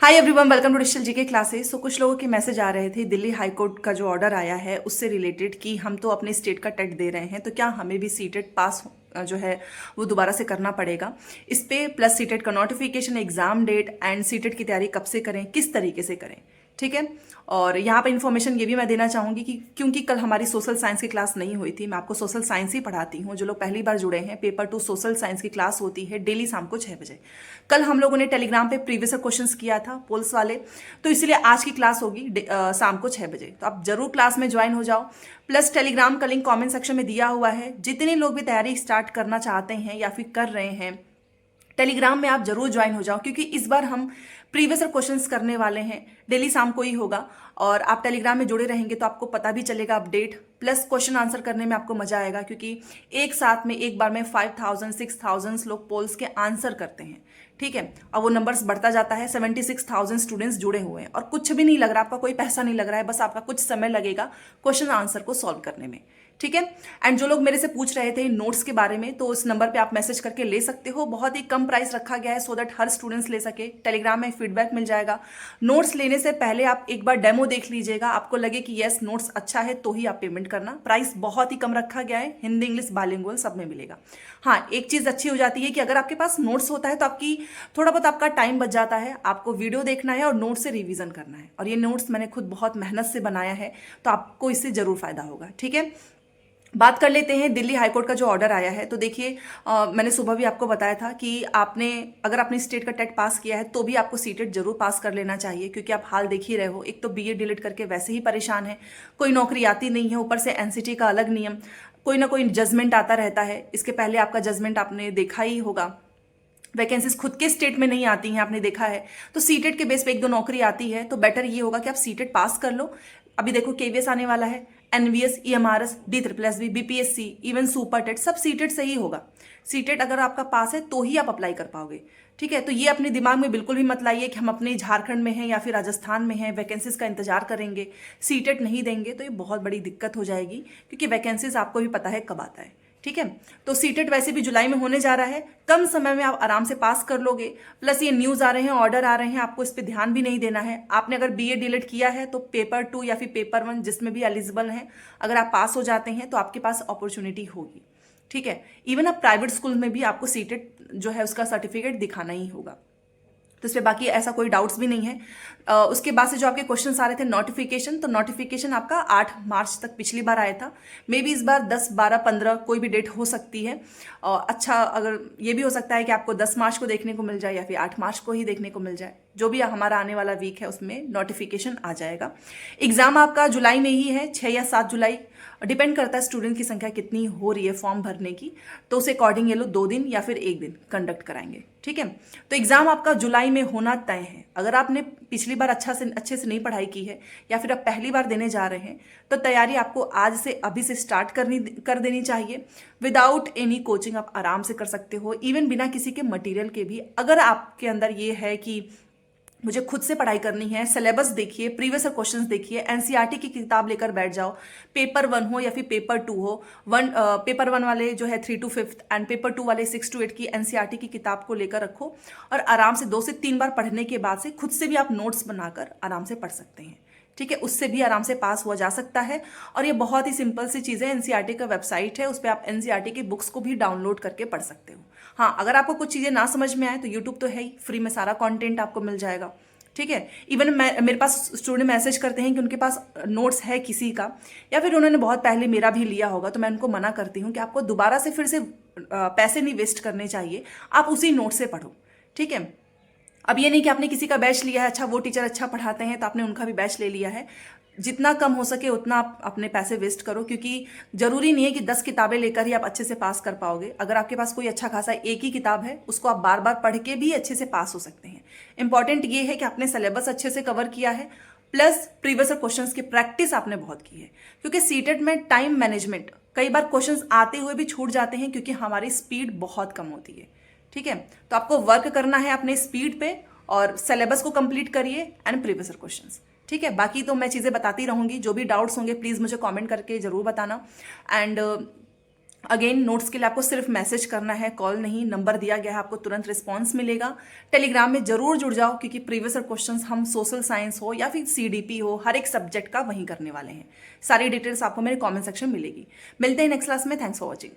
Hi everyone, welcome to digital GK classes. कुछ लोगों के मैसेज आ रहे थे दिल्ली हाई कोर्ट का जो ऑर्डर आया है उससे रिलेटेड कि हम तो अपने स्टेट का टेट दे रहे हैं, तो क्या हमें भी सीटेट पास जो है वो दोबारा से करना पड़ेगा। इस पे प्लस सीटेट का notification, exam date and CTET की तैयारी कब से करें, किस तरीके से करें, ठीक है। और यहाँ पे इन्फॉर्मेशन ये भी मैं देना चाहूँगी कि क्योंकि कल हमारी सोशल साइंस की क्लास नहीं हुई थी, मैं आपको सोशल साइंस ही पढ़ाती हूँ। जो लोग पहली बार जुड़े हैं, पेपर 2 सोशल साइंस की क्लास होती है डेली शाम को 6 बजे। कल हम लोगों ने टेलीग्राम पे प्रीवियस क्वेश्चंस किया था पोल्स वाले, तो इसलिए आज की क्लास होगी शाम को 6 बजे। तो आप जरूर क्लास में ज्वाइन हो जाओ। प्लस टेलीग्राम का लिंक कॉमेंट सेक्शन में दिया हुआ है। जितने लोग भी तैयारी स्टार्ट करना चाहते हैं या फिर कर रहे हैं, टेलीग्राम में आप जरूर ज्वाइन हो जाओ, क्योंकि इस बार हम प्रीवियस क्वेश्चंस करने वाले हैं। डेली शाम को ही होगा और आप टेलीग्राम में जुड़े रहेंगे तो आपको पता भी चलेगा अपडेट। प्लस क्वेश्चन आंसर करने में आपको मजा आएगा, क्योंकि एक साथ में एक बार में 5000 6000 लोग पोल्स के आंसर करते हैं, ठीक है। अब वो नंबर्स बढ़ता जाता है। 76,000 स्टूडेंट्स जुड़े हुए हैं और कुछ भी नहीं लग रहा, आपका कोई पैसा नहीं लग रहा है, बस आपका कुछ समय लगेगा क्वेश्चन आंसर को सॉल्व करने में, ठीक है। एंड जो लोग मेरे से पूछ रहे थे नोट्स के बारे में, तो उस नंबर पे आप मैसेज करके ले सकते हो। बहुत ही कम प्राइस रखा गया है, सो दैट हर स्टूडेंट्स ले सके। टेलीग्राम में फीडबैक मिल जाएगा। नोट्स लेने से पहले आप एक बार डेमो देख लीजिएगा, आपको लगे कि यस नोट्स अच्छा है तो ही आप पेमेंट करना। प्राइस बहुत ही कम रखा गया है, हिंदी इंग्लिश बाइलिंगुअल सब में मिलेगा। हाँ, एक चीज अच्छी हो जाती है कि अगर आपके पास नोट्स होता है तो आपकी थोड़ा बहुत आपका टाइम बच जाता है। आपको वीडियो देखना है और नोट्स से रिवीजन करना है, और ये नोट्स मैंने खुद बहुत मेहनत से बनाया है, तो आपको इससे जरूर फायदा होगा, ठीक है। बात कर लेते हैं दिल्ली हाईकोर्ट का जो ऑर्डर आया है। तो देखिए, मैंने सुबह भी आपको बताया था कि अगर आपने स्टेट का टेट पास किया है तो भी आपको सीटेट जरूर पास कर लेना चाहिए, क्योंकि आप हाल देख ही रहे हो। एक तो बीए डिलीट करके वैसे ही परेशान है, कोई नौकरी आती नहीं है, ऊपर से एनसीटी का अलग नियम, कोई ना कोई जजमेंट आता रहता है। इसके पहले आपका जजमेंट आपने देखा ही होगा, वैकेंसीज खुद के स्टेट में नहीं आती हैं, आपने देखा है। तो सीटेट के बेस पे एक दो नौकरी आती है, तो बेटर ये होगा कि आप सीटेट पास कर लो। अभी देखो केवीएस आने वाला है, NVS, EMRS, DSSS, BPSC, even super TET, सब सीटेट से ही होगा। सीटेट अगर आपका पास है तो ही आप अप्लाई कर पाओगे, ठीक है। तो ये अपने दिमाग में बिल्कुल भी मत लाइए कि हम अपने झारखंड में हैं या फिर राजस्थान में हैं, वैकेंसीज का इंतजार करेंगे, सीटेट नहीं देंगे तो ये बहुत बड़ी दिक्कत हो जाएगी, क्योंकि वैकेंसीज आपको भी पता है कब आता है, ठीक है। तो सीटेट वैसे भी जुलाई में होने जा रहा है, कम समय में आप आराम से पास कर लोगे। प्लस ये न्यूज आ रहे हैं, ऑर्डर आ रहे हैं, आपको इस पे ध्यान भी नहीं देना है। आपने अगर बीए डिलीट किया है तो पेपर 2 या फिर पेपर 1 जिसमें भी एलिजिबल हैं, अगर आप पास हो जाते हैं तो आपके पास अपॉर्चुनिटी होगी, ठीक है। इवन अब प्राइवेट स्कूल में भी आपको सीटेट जो है उसका सर्टिफिकेट दिखाना ही होगा, तो इस पर बाकी ऐसा कोई डाउट्स भी नहीं है। उसके बाद से जो आपके क्वेश्चन आ रहे थे नोटिफिकेशन, तो नोटिफिकेशन आपका 8 मार्च तक पिछली बार आया था। मे बी इस बार 10, 12, 15 कोई भी डेट हो सकती है। अच्छा, अगर ये भी हो सकता है कि आपको 10 मार्च को देखने को मिल जाए या फिर 8 मार्च को ही देखने को मिल जाए। जो भी हमारा आने वाला वीक है उसमें नोटिफिकेशन आ जाएगा। एग्जाम आपका जुलाई में ही है, 6 या 7 जुलाई, डिपेंड करता है स्टूडेंट की संख्या कितनी हो रही है फॉर्म भरने की, तो उस अकॉर्डिंग ये लोग 2 दिन या फिर 1 दिन कंडक्ट कराएंगे, ठीक है। तो एग्जाम आपका जुलाई में होना तय है। अगर आपने पिछली बार अच्छे से नहीं पढ़ाई की है या फिर आप पहली बार देने जा रहे हैं, तो तैयारी आपको आज से अभी से स्टार्ट कर देनी चाहिए। विदाउट एनी कोचिंग आप आराम से कर सकते हो, इवन बिना किसी के मटेरियल के भी। अगर आपके अंदर ये है कि मुझे खुद से पढ़ाई करनी है, सिलेबस देखिए, प्रीवियस क्वेश्चंस देखिए, एनसीईआरटी की किताब लेकर बैठ जाओ। पेपर 1 हो या फिर पेपर 2 हो, पेपर 1 वाले जो है 3 to 5 एंड पेपर 2 वाले 6 to 8 की एनसीईआरटी की किताब को लेकर रखो, और आराम से 2 से 3 बार पढ़ने के बाद से खुद से भी आप नोट्स बनाकर आराम से पढ़ सकते हैं, ठीक है। उससे भी आराम से पास हुआ जा सकता है। और ये बहुत ही सिंपल सी चीज़ है। एनसीईआरटी का वेबसाइट है, उस पर आप एनसीईआरटी की बुक्स को भी डाउनलोड करके पढ़ सकते हो। हाँ, अगर आपको कुछ चीज़ें ना समझ में आए तो यूट्यूब तो है ही, फ्री में सारा कंटेंट आपको मिल जाएगा, ठीक है। इवन मेरे पास स्टूडेंट मैसेज करते हैं कि उनके पास नोट्स है किसी का, या फिर उन्होंने बहुत पहले मेरा भी लिया होगा, तो मैं उनको मना करती हूँ कि आपको दोबारा से फिर से पैसे नहीं वेस्ट करने चाहिए, आप उसी नोट से पढ़ो, ठीक है। अब ये नहीं कि आपने किसी का बैच लिया है, अच्छा वो टीचर अच्छा पढ़ाते हैं तो आपने उनका भी बैच ले लिया है। जितना कम हो सके उतना आप अपने पैसे वेस्ट करो, क्योंकि जरूरी नहीं है कि 10 किताबें लेकर ही आप अच्छे से पास कर पाओगे। अगर आपके पास कोई अच्छा खासा एक ही किताब है, उसको आप बार बार पढ़ के भी अच्छे से पास हो सकते हैं। इंपॉर्टेंट ये है कि आपने सिलेबस अच्छे से कवर किया है, प्लस प्रीवियस क्वेश्चंस की प्रैक्टिस आपने बहुत की है। क्योंकि सीटेट में टाइम मैनेजमेंट, कई बार क्वेश्चंस आते हुए भी छूट जाते हैं क्योंकि हमारी स्पीड बहुत कम होती है, ठीक है। तो आपको वर्क करना है अपने स्पीड पे, और सिलेबस को कंप्लीट करिए एंड प्रीवियस क्वेश्चंस, ठीक है। बाकी तो मैं चीज़ें बताती रहूंगी, जो भी डाउट्स होंगे प्लीज़ मुझे कमेंट करके ज़रूर बताना। एंड अगेन नोट्स के लिए आपको सिर्फ मैसेज करना है, कॉल नहीं। नंबर दिया गया है, आपको तुरंत रिस्पॉन्स मिलेगा। टेलीग्राम में जरूर जुड़ जाओ, क्योंकि प्रीवियस क्वेश्चंस हम सोशल साइंस हो या फिर सीडीपी हो, हर एक सब्जेक्ट का वहीं करने वाले हैं। सारी डिटेल्स आपको मेरे कमेंट सेक्शन में मिलेगी। मिलते हैं नेक्स्ट क्लास में। Thanks for watching.